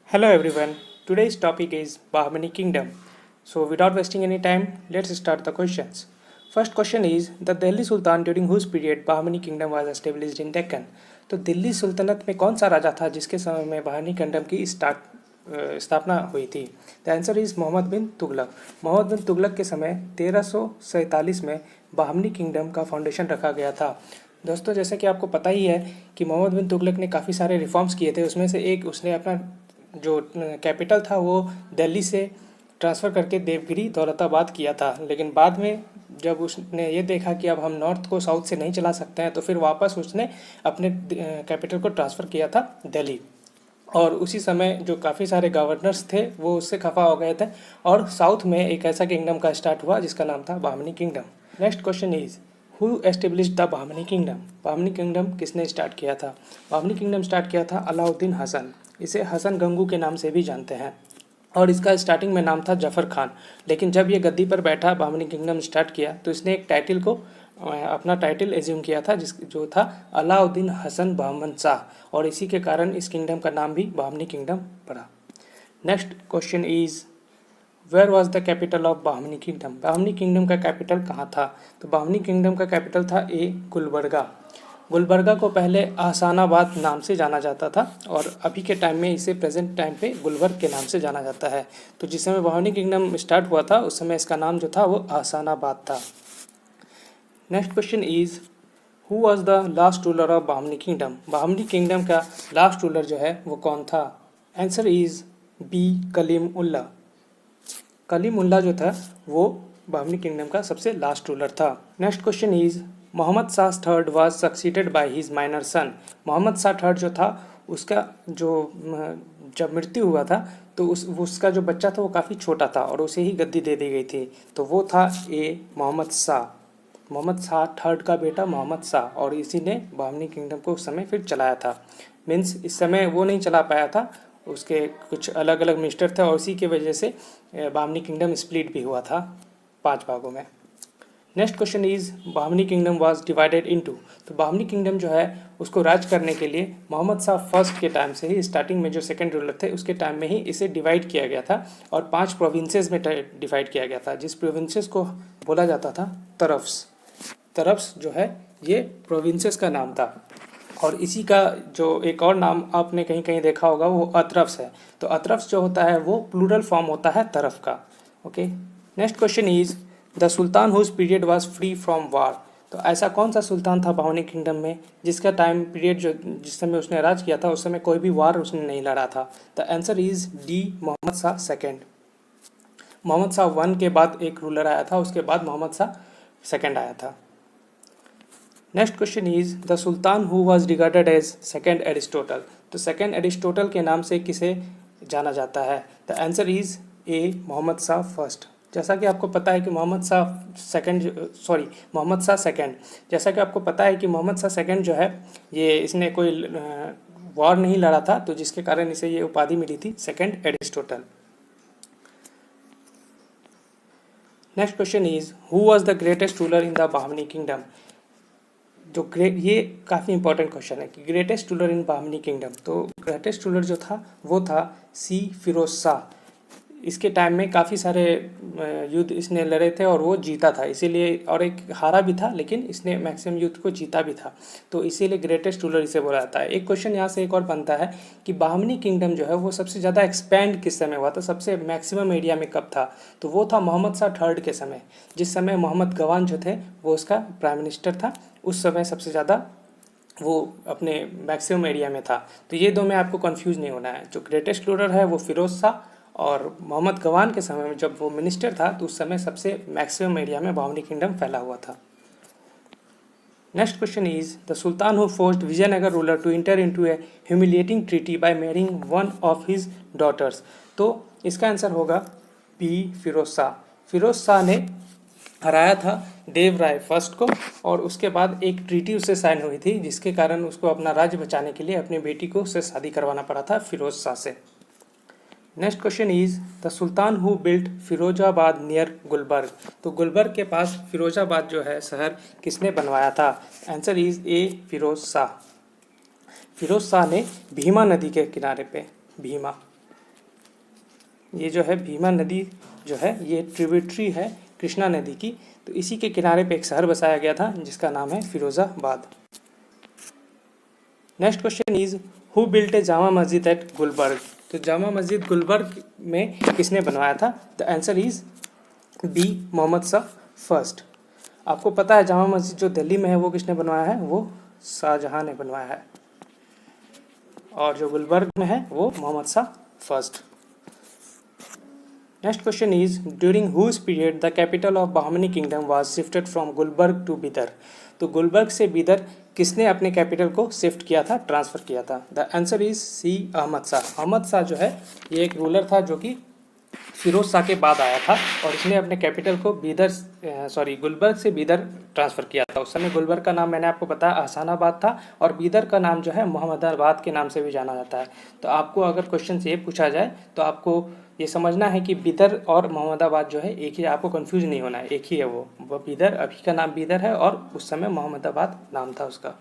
Hello everyone. Today's topic is Bahmani Kingdom. So without wasting any time, let's start the questions. First question is the Delhi Sultan during whose period Bahmani Kingdom was established in Deccan. तो दिल्ली सुल्तनत में कौन सा राजा था जिसके समय में बहानी kingdom की स्थापना हुई थी? द आंसर इज मोहम्मद बिन तुगलक। मोहम्मद बिन तुगलक के समय 1347 में बाहमनी किंगडम का फाउंडेशन रखा गया था। दोस्तों, जैसे कि आपको पता ही है कि मोहम्मद बिन तुगलक ने काफ़ी सारे रिफॉर्म्स किए थे। उसमें से एक, उसने अपना जो कैपिटल था वो दिल्ली से ट्रांसफ़र करके देवगिरी दौलताबाद किया था। लेकिन बाद में जब उसने ये देखा कि अब हम नॉर्थ को साउथ से नहीं चला सकते हैं, तो फिर वापस उसने अपने कैपिटल को ट्रांसफ़र किया था दिल्ली। और उसी समय जो काफ़ी सारे गवर्नर्स थे वो उससे खफा हो गए थे, और साउथ में एक ऐसा किंगडम का स्टार्ट हुआ जिसका नाम था Bahmani kingdom. Next question is who established the Bahmani kingdom? Bahmani kingdom किसने स्टार्ट किया था? बाहमनी किंगडम स्टार्ट किया था अलाउद्दीन हसन। इसे हसन गंगू के नाम से भी जानते हैं, और इसका स्टार्टिंग में नाम था जफ़र खान। लेकिन जब ये गद्दी पर बैठा, बाहमनी किंगडम स्टार्ट किया, तो इसने एक टाइटल को अपना टाइटल एज्यूम किया था जो था अलाउद्दीन हसन बहमन शाह, और इसी के कारण इस किंगडम का नाम भी बाहमनी किंगडम पड़ा। Next question is where was the capital of Bahmani kingdom? Bahmani kingdom का कैपिटल कहाँ था? तो बाहमनी किंगडम का कैपिटल था गुलबर्गा। गुलबर्गा को पहले ahsanaबाद नाम से जाना जाता था, और अभी के टाइम में इसे प्रेजेंट टाइम पे गुलबर्ग के नाम से जाना जाता है। तो जिस समय बाहमनी किंगडम स्टार्ट हुआ था उस समय इसका नाम जो था वो ahsanaबाद था। Next question is who was the last ruler of Bahmani kingdom? Bahmani kingdom का लास्ट रूलर जो है वो कौन था? Answer is B Kalimullah. Kalimullah जो था वो बाहमनी किंगडम का सबसे लास्ट रूलर था। Next question is Mohammad Shah third was succeeded by his minor son. Muhammad Shah third जो था उसका जो जब मृत्यु हुआ था तो उसका जो बच्चा था वो काफ़ी छोटा था, और उसे ही गद्दी दे दी गई थी। तो वो था मोहम्मद शाह। मोहम्मद शाह थर्ड का बेटा मोहम्मद शाह, और इसी ने बाहमनी किंगडम को उस समय फिर चलाया था। मीन्स इस समय वो नहीं चला पाया था, उसके कुछ अलग अलग मिनिस्टर थे, और इसी की वजह से बाहमनी किंगडम स्प्लिट भी हुआ था 5 भागों में। Next question is Bahmani kingdom was divided into. तो बाहमनी किंगडम जो है उसको राज करने के लिए मोहम्मद शाह फर्स्ट के टाइम से ही, स्टार्टिंग में जो सेकंड रूलर थे उसके टाइम में ही इसे डिवाइड किया गया था, और 5 प्रोविंसेस में डिवाइड किया गया था, जिस प्रोविंसेस को बोला जाता था तरफ्स। तरफ्स जो है ये प्रोविंसेस का नाम था, और इसी का जो एक और नाम आपने कहीं कहीं देखा होगा वो अतरफ्स है। तो अतरफ्स जो होता है वो प्लूरल फॉर्म होता है तरफ का। Okay. Next question is the sultan whose period was free from war. तो ऐसा कौन सा सुल्तान था बाहमनी किंगडम में जिसका टाइम पीरियड जिस समय उसने राज किया था उस समय कोई भी वार उसने नहीं लड़ा था? The answer is D Mohammad Shah second. Mohammad Shah one के बाद एक रूलर आया था, उसके बाद मोहम्मद शाह सेकेंड आया था। Next question is the sultan who was regarded as second Aristotle. तो सेकेंड एरिस्टोटल के नाम से किसे जाना जाता है? The answer is A Mohammad Shah first. जैसा कि आपको पता है कि मोहम्मद शाह सेकेंड, जैसा कि आपको पता है कि मोहम्मद शाह सेकेंड जो है ये इसने कोई वॉर नहीं लड़ा था, तो जिसके कारण इसे ये उपाधि मिली थी second Aristotle. Next question is who was the greatest ruler in the Bahmani kingdom? ये काफ़ी इंपॉर्टेंट क्वेश्चन है कि greatest ruler in Bahmani kingdom. तो ग्रेटेस्ट रूलर जो था वो था सी फिरोज शाह। इसके टाइम में काफ़ी सारे युद्ध इसने लड़े थे और वो जीता था, इसीलिए, और एक हारा भी था, लेकिन इसने मैक्सिमम युद्ध को जीता भी था, तो इसीलिए ग्रेटेस्ट रूलर इसे बोला जाता है। एक क्वेश्चन यहाँ से एक और बनता है कि बाहमनी किंगडम जो है वो सबसे ज़्यादा एक्सपैंड किस समय हुआ था, सबसे मैक्सिमम एरिया में कब था? तो वो था मोहम्मद शाह थर्ड के समय, जिस समय मोहम्मद गवान जो थे वो उसका प्राइम मिनिस्टर था। उस समय सबसे ज़्यादा वो अपने मैक्सिमम एरिया में था। तो ये दो में आपको कंफ्यूज नहीं होना है। जो ग्रेटेस्ट रूलर है वो फिरोज शाह, और मोहम्मद गवान के समय में जब वो मिनिस्टर था तो उस समय सबसे मैक्सिमम एरिया में बाहमनी किंगडम फैला हुआ था। Next question is the sultan who forced Vijayanagar ruler to enter into a humiliating treaty by marrying one of his daughters. तो इसका आंसर होगा बी फिरोज शाह। फिरोज शाह ने हराया था देव राय फर्स्ट को, और उसके बाद एक ट्रीटी उससे साइन हुई थी जिसके कारण उसको अपना राज्य बचाने के लिए अपनी बेटी को उससे शादी करवाना पड़ा था फिरोज शाह से। Next question is the sultan who built Firozabad near Gulbarga. तो गुलबर्ग के पास फिरोजाबाद जो है शहर किसने बनवाया था? Answer is A Firoz Shah. Firoz Shah ने भीमा नदी के किनारे पे, भीमा। ये जो है भीमा नदी जो है ये ट्रिब्यूटरी है कृष्णा नदी की, तो इसी के किनारे पे एक शहर बसाया गया था जिसका नाम है Firozabad. Next question is who built A Jama Masjid eight Gulberg. तो जामा मस्जिद गुलबर्ग में किसने बनवाया था? The answer is B Mohammad Shah first. आपको पता है जामा मस्जिद जो दिल्ली में है वो किसने बनवाया है? वो शाहजहां ने बनवाया है। और जो गुलबर्ग में है वो Mohammad Shah first. Next question is during whose period the capital of Bahmani kingdom was shifted from Gulbarga to Bidar. तो गुलबर्ग से बीदर किसने अपने कैपिटल को शिफ्ट किया था, ट्रांसफ़र किया था? The answer is C Ahmad Shah. Ahmad Shah जो है ये एक रूलर था जो कि फिरोज शाह के बाद आया था और इसने अपने कैपिटल को गुलबर्ग से बीदर ट्रांसफ़र किया था। उस समय गुलबर्ग का नाम मैंने आपको बताया अहसानाबाद था और बीदर का नाम जो है मोहम्मदाबाद के नाम से भी जाना जाता है। तो आपको अगर क्वेश्चन से ये पूछा जाए तो आपको ये समझना है कि बीदर और मोहम्मदाबाद जो है एक ही, आपको कंफ्यूज नहीं होना है, एक ही है वो बीदर, अभी का नाम बीदर है और उस समय मोहम्मदाबाद नाम था उसका।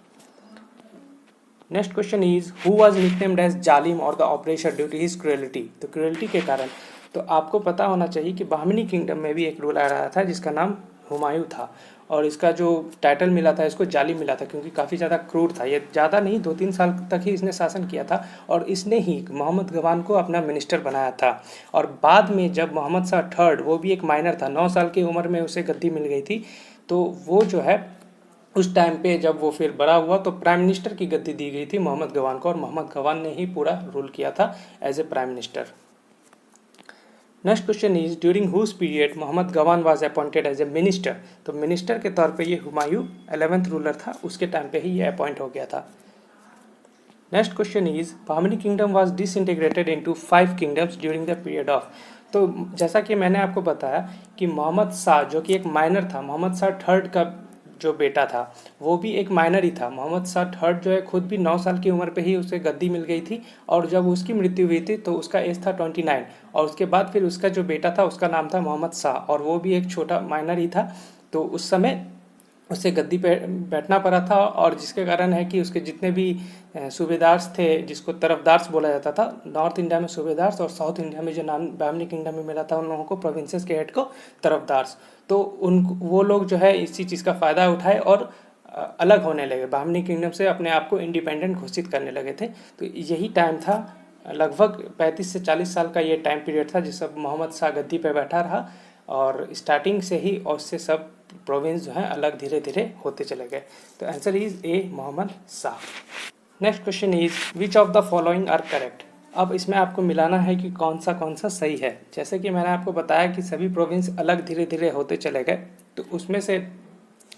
Next question is who was nicknamed as Zalim or the operation due to his cruelty. तो क्रुएलिटी के कारण तो आपको पता होना चाहिए कि बहमनी किंगडम में भी एक रूलर आया था जिसका नाम हुमायूं था और इसका जो टाइटल मिला था इसको जालिम मिला था क्योंकि काफ़ी ज़्यादा क्रूर था। ये ज़्यादा नहीं 2-3 साल तक ही इसने शासन किया था और इसने ही मोहम्मद गवान को अपना मिनिस्टर बनाया था। और बाद में जब मोहम्मद शाह थर्ड, वो भी एक माइनर था, 9 साल की उम्र में उसे गद्दी मिल गई थी, तो वो जो है उस टाइम पे जब वो फिर बड़ा हुआ तो प्राइम मिनिस्टर की गद्दी दी गई थी मोहम्मद गवान को और मोहम्मद गवान ने ही पूरा रूल किया था as a prime minister. Next question is during whose period Mohammad Gawan was appointed as a minister. तो मिनिस्टर के तौर पे ये हुमायूं 11th रूलर था, उसके टाइम पे ही ये अपॉइंट हो गया था। Next question is Bahmani kingdom was disintegrated into 5 kingdoms during the period of. तो जैसा कि मैंने आपको बताया कि मोहम्मद शाह जो कि एक माइनर था, मोहम्मद शाह थर्ड का जो बेटा था वो भी एक माइनर ही था। मोहम्मद शाह थर्ड जो है खुद भी 9 साल की उम्र पे ही उसे गद्दी मिल गई थी और जब उसकी मृत्यु हुई थी तो उसका एज था 29 और उसके बाद फिर उसका जो बेटा था उसका नाम था मोहम्मद शाह और वो भी एक छोटा माइनर ही था। तो उस समय उसे गद्दी पे बैठना पड़ा था और जिसके कारण है कि उसके जितने भी सूबेदार थे, जिसको तरफदार्स बोला जाता था, नॉर्थ इंडिया में सूबेदार्स और साउथ इंडिया में जो नाम बहमनी किंगडम में मिला था उन लोगों को प्रोविंसेस के हेड को तरफदार्स, तो वो लोग जो है इसी चीज़ का फ़ायदा उठाए और अलग होने लगे, बहमनी किंगडम से अपने आप को इंडिपेंडेंट घोषित करने लगे थे। तो यही टाइम था, लगभग 35 से 40 साल का ये टाइम पीरियड था जिस सब मोहम्मद शाह गद्दी पे बैठा रहा और स्टार्टिंग से ही और उससे सब प्रोविंस जो है अलग धीरे धीरे होते चले गए। तो answer is A Mohammad Shah. Next question is which of the following are correct. अब इसमें आपको मिलाना है कि कौन सा सही है। जैसे कि मैंने आपको बताया कि सभी प्रोविंस अलग धीरे धीरे होते चले गए, तो उसमें से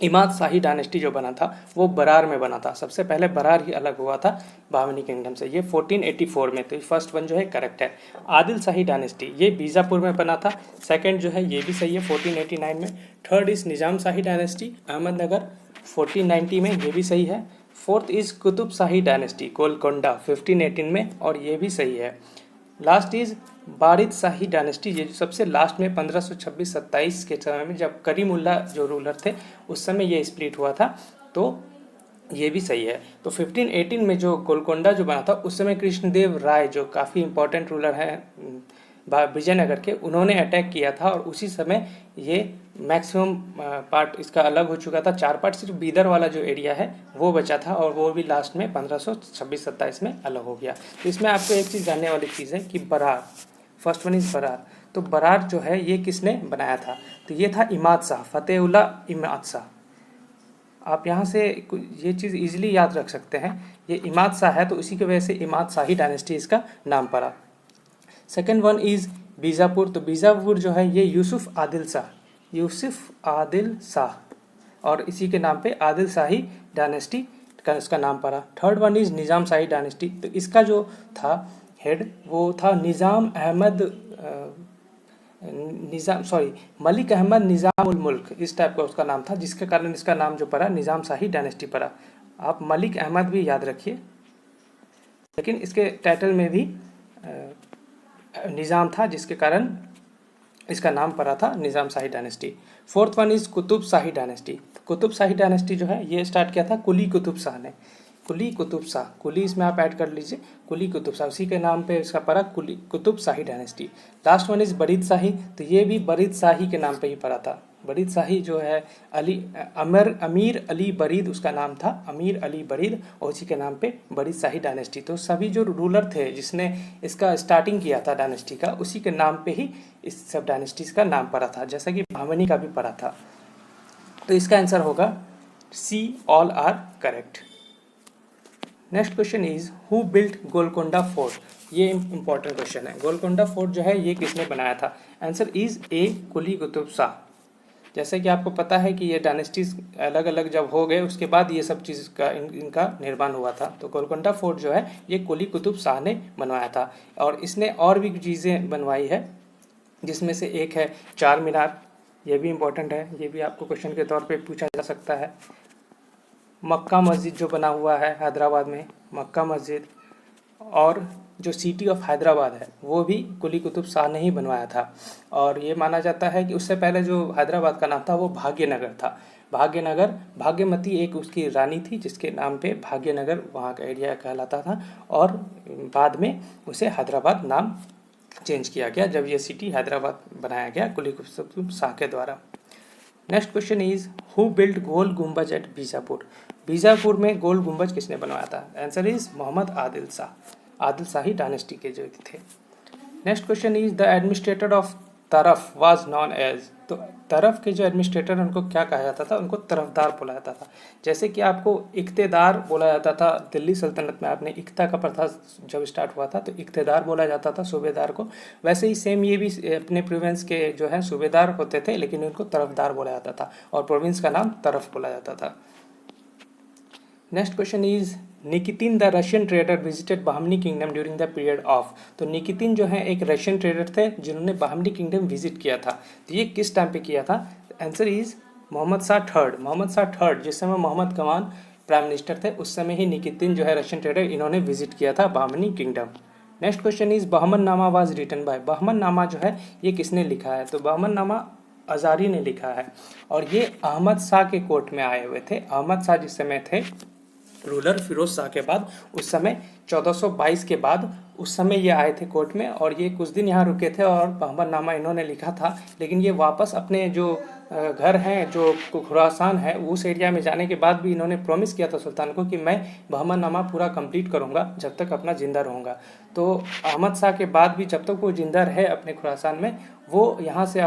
इमाद शाही डायनेस्टी जो बना था वो बरार में बना था। सबसे पहले बरार ही अलग हुआ था बहमनी किंगडम से, ये 1484 में। तो फर्स्ट वन जो है करेक्ट है। आदिल शाही डायनेस्टी ये बीजापुर में बना था, सेकंड जो है ये भी सही है 1489 में। Third is Nizam Shahi dynasty Ahmednagar 1490 में, ये भी सही है। Fourth is Qutub Shahi dynasty Golconda 1518 में और ये भी सही है। लास्ट इज बारिद शाही डायनेस्टी, ये जो सबसे लास्ट में 1526-27 के समय में जब करीमुल्ला जो रूलर थे उस समय ये स्प्लिट हुआ था, तो ये भी सही है। तो 1518 में जो गोलकोंडा जो बना था उस समय कृष्णदेव राय जो काफ़ी इंपॉर्टेंट रूलर हैं विजयनगर के, उन्होंने अटैक किया था और उसी समय ये मैक्सिमम पार्ट इसका अलग हो चुका था। 4 पार्ट सिर्फ बीदर वाला जो एरिया है वो बचा था और वो भी लास्ट में 1526-27 में अलग हो गया। तो इसमें आपको एक चीज़ जानने वाली चीज़ है कि Berar, first one is Berar. तो बरार जो है ये किसने बनाया था? तो ये था इमाद शाह, फतेहुल्लाह इमाद शाह। आप यहाँ से ये चीज़ इजीली याद रख सकते हैं, ये इमाद शाह है तो इसी की वजह से इमाद शाही डायनेस्टी इसका नाम पड़ा। Second one is Bijapur. तो बीजापुर जो है ये यूसुफ आदिल शाह और इसी के नाम पे आदिल शाही डायनेस्टी का इसका नाम पड़ा। Third one is Nizam Shahi dynasty. तो इसका जो था हेड वो था मलिक अहमद निज़ामुल मुल्क, इस टाइप का उसका नाम था, जिसके कारण इसका नाम जो पड़ा निज़ाम शाही डायनेस्टी पड़ा। आप मलिक अहमद भी याद रखिए, लेकिन इसके टाइटल में भी निज़ाम था जिसके कारण इसका नाम पड़ा था Nizam Shahi dynasty. Fourth one is Qutb Shahi dynasty. Qutb Shahi dynasty जो है ये स्टार्ट किया था कुली कुतुब शाह ने। कुली कुतुब शाह, कुली इसमें आप ऐड कर लीजिए, कुली कुतुब शाह, उसी के नाम पे इसका पड़ा Quli Qutb Shahi dynasty. Last one is Barid Shahi, तो ये भी बरीद शाही के नाम पे ही पड़ा था। बरीद शाही जो है अमीर अली बरीद उसका नाम था, अमीर अली बरीद, और उसी के नाम पे बरीद शाही डायनेस्टी। तो सभी जो रूलर थे जिसने इसका स्टार्टिंग किया था डायनेस्टी का, उसी के नाम पे ही इस सब डायनेस्टीज का नाम पड़ा था, जैसा कि बहमनी का भी पड़ा था। तो इसका आंसर होगा C, all are correct. Next question is who built Golconda fort. ये इंपॉर्टेंट क्वेश्चन है। गोलकोंडा फोर्ट जो है ये किसने बनाया था? Answer is A, Quli Qutb Shah. जैसे कि आपको पता है कि ये डायनेस्टीज अलग अलग जब हो गए उसके बाद ये सब चीज़ का इनका निर्माण हुआ था। तो गोलकोंडा फोर्ट जो है ये कुली कुतुब शाह ने बनवाया था, और इसने और भी चीज़ें बनवाई है, जिसमें से एक है चार मीनार, ये भी इम्पोर्टेंट है, ये भी आपको क्वेश्चन के तौर पे पूछा जा सकता है। मक्का मस्जिद जो बना हुआ है हैदराबाद में, मक्का मस्जिद, और जो सिटी ऑफ हैदराबाद है वो भी कुली कुतुब शाह ने ही बनवाया था। और ये माना जाता है कि उससे पहले जो हैदराबाद का नाम था वो भाग्यनगर था। भाग्यनगर, भाग्यमती एक उसकी रानी थी जिसके नाम पे भाग्यनगर वहाँ का एरिया कहलाता था, और बाद में उसे हैदराबाद नाम चेंज किया गया जब ये सिटी हैदराबाद बनाया गया कुली कुतुब शाह के द्वारा। Next question is who built Gol Gumbaz at Bijapur. Bijapur में गोल गुम्बज किसने बनवाया था? Answer is Mohammad Adil Shah, Adil Shahi dynasty के जो थे। Next question is the administrator of taraf was known as. तो तरफ के जो एडमिनिस्ट्रेटर उनको क्या कहा जाता था? उनको तरफदार बोला जाता था। जैसे कि आपको इख्तेदार बोला जाता था दिल्ली सल्तनत में, आपने इख्ता का प्रथा जब स्टार्ट हुआ था तो इख्तेदार बोला जाता था सूबेदार को, वैसे ही सेम ये भी अपने प्रोविंस के जो है सूबेदार होते थे, लेकिन उनको तरफदार बोला जाता था, और प्रोविंस का नाम तरफ बोला जाता था। Next question is Nikitin the Russian trader visited Bahmani kingdom during the period of. तो निकितिन जो है एक रशियन ट्रेडर थे जिन्होंने बहमनी किंगडम विजिट किया था। तो ये किस टाइम पे किया था? Answer is Mohammad Shah third. Mohammad Shah third, जिस समय मोहम्मद गवान प्राइम मिनिस्टर थे उस समय ही निकितिन जो है रशियन ट्रेडर, इन्होंने विजिट किया था Bahmani kingdom. Next question is Bahman नामा वाज रिटन बाय। बहमन नामा जो है ये किसने लिखा है? तो बहमन नामा अजारी ने लिखा है, और ये अहमद शाह के कोर्ट में आए हुए थे। अहमद शाह जिस समय थे रूलर फिरोज शाह के बाद, उस समय 1422 के बाद उस समय ये आए थे कोर्ट में, और ये कुछ दिन यहाँ रुके थे और बहमननामा इन्होंने लिखा था। लेकिन ये वापस अपने जो घर हैं जो खुरासान है उस एरिया में जाने के बाद भी इन्होंने प्रॉमिस किया था सुल्तान को कि मैं बहमननामा पूरा कंप्लीट करूँगा जब तक अपना ज़िंदा रहूँगा। तो अहमद शाह के बाद भी जब तक वो ज़िंदा रहे अपने खुरासान में, वो यहाँ से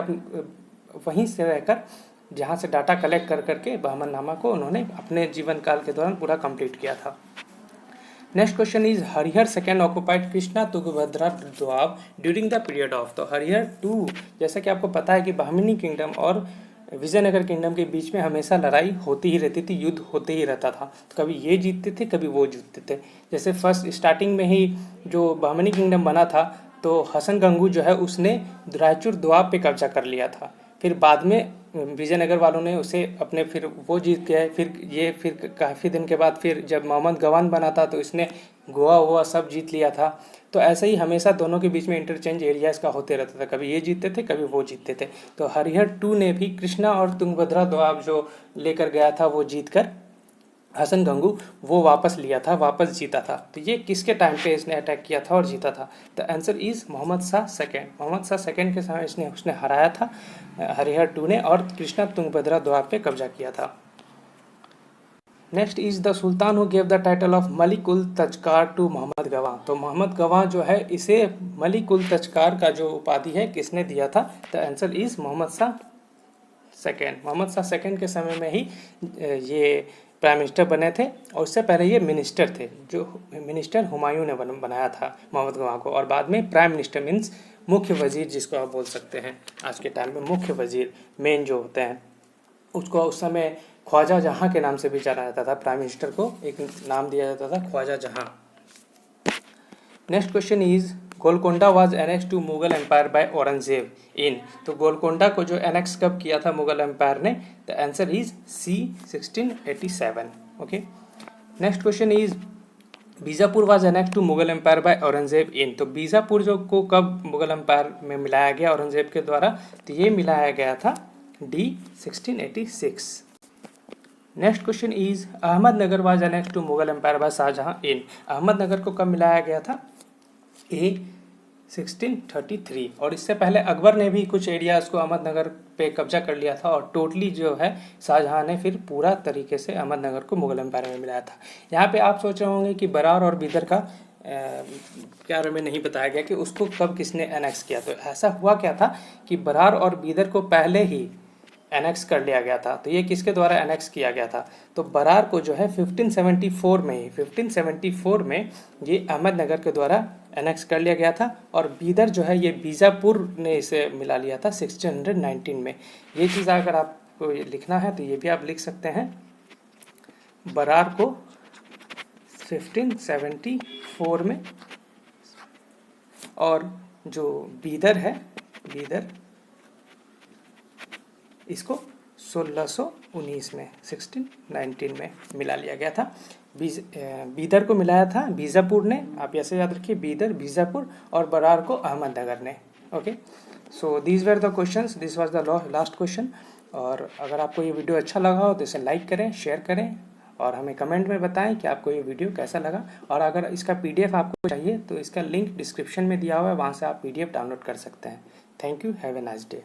वहीं से रहकर जहाँ से डाटा कलेक्ट कर करके बहमननामा को उन्होंने अपने जीवन काल के दौरान पूरा कंप्लीट किया था। Next question is Harihar second occupied Krishna Tungabhadra Doab during the period of. तो हरिहर टू, जैसा कि आपको पता है कि बहमनी किंगडम और विजयनगर किंगडम के बीच में हमेशा लड़ाई होती ही रहती थी, युद्ध होते ही रहता था। तो कभी ये जीतते थे कभी वो जीतते थे। जैसे फर्स्ट स्टार्टिंग में ही जो बहमनी किंगडम बना था तो हसन गंगू जो है उसने रायचूर दोआब पे कब्जा कर लिया था। फिर बाद में विजयनगर वालों ने उसे अपने, फिर वो जीत गए। फिर काफ़ी दिन के बाद फिर जब मोहम्मद गवान बना था तो इसने गोवा वोवा सब जीत लिया था। तो ऐसे ही हमेशा दोनों के बीच में इंटरचेंज एरियाज का होते रहता था, कभी ये जीतते थे कभी वो जीतते थे। तो हरिहर टू ने भी कृष्णा और तुंगभद्रा दोआब जो लेकर गया था वो जीत कर हसन गंगू वो वापस लिया था, वापस जीता था। तो ये किसके टाइम पे इसने अटैक किया था और जीता था? The answer is Mohammad Shah second. Mohammad Shah second के समय उसने हराया था हरिहर टू ने, और कृष्णा तुंगभद्रा दोआब पे कब्जा किया था। Next is the sultan who gave the title of Malik ul Tujjar to Muhammad Gawan. तो मोहम्मद गवाह जो है इसे मलिक उल तजकार का जो उपाधि है किसने दिया था? The answer is Mohammad Shah second. Mohammad Shah second के समय में ही ये प्राइम मिनिस्टर बने थे, और उससे पहले ये मिनिस्टर थे, जो मिनिस्टर हुमायूं ने बनाया था मोहम्मद गवाह को। और बाद में प्राइम मिनिस्टर मीन्स मुख्य वजीर, जिसको आप बोल सकते हैं आज के टाइम में मुख्य वजीर मेन जो होते हैं, उसको उस समय ख्वाजा जहाँ के नाम से भी जाना जाता था। प्राइम मिनिस्टर को एक नाम दिया जाता था Khwaja Jahan. Next question is Golconda was annex to Mughal empire by Aurangzeb in. तो गोलकोंडा को जो एनेक्स कब किया था मुगल एम्पायर ने? The answer is C 1687। Okay. Next question is Bijapur was annex to Mughal empire by Aurangzeb in. तो बीजापुर जो को कब मुगल एम्पायर में मिलाया गया औरंगजेब के द्वारा? तो ये मिलाया गया था D 1686। Next question is Ahmednagar was annexed to Mughal empire by Shah Jahan in. Ahmednagar को कब मिलाया गया था? ए 1633। और इससे पहले अकबर ने भी कुछ एरियाज को अहमदनगर पे कब्जा कर लिया था और टोटली जो है शाहजहां ने फिर पूरा तरीके से अहमदनगर को मुगल एम्पायर में मिलाया था। यहाँ पे आप सोच रहे होंगे कि बरार और बीदर का क्या में नहीं बताया गया कि उसको कब किसने एनेक्स किया। तो ऐसा हुआ क्या था कि बरार और बीदर को पहले ही एनेक्स कर लिया गया था। तो ये किसके द्वारा एनेक्स किया गया था? तो बरार को जो है 1574 में ये अहमदनगर के द्वारा एनेक्स कर लिया गया था और बीदर जो है ये बीजापुर ने इसे मिला लिया था 1619 में। ये चीज़ अगर आपको लिखना है तो ये भी आप लिख सकते हैं। बरार को 1574 में और जो बीदर है, बीदर इसको 1619 में 1619 में मिला लिया गया था। बीदर को मिलाया था बीजापुर ने, आप ऐसे याद रखिए, बीदर बीजापुर, और बरार को अहमदनगर ने। Okay, so these were the questions, this was the last question. और अगर आपको ये वीडियो अच्छा लगा हो तो इसे लाइक करें, शेयर करें और हमें कमेंट में बताएं कि आपको ये वीडियो कैसा लगा। और अगर इसका PDF आपको चाहिए तो इसका लिंक डिस्क्रिप्शन में दिया हुआ है, वहाँ से आप PDF डाउनलोड कर सकते हैं। Thank you, have a nice day.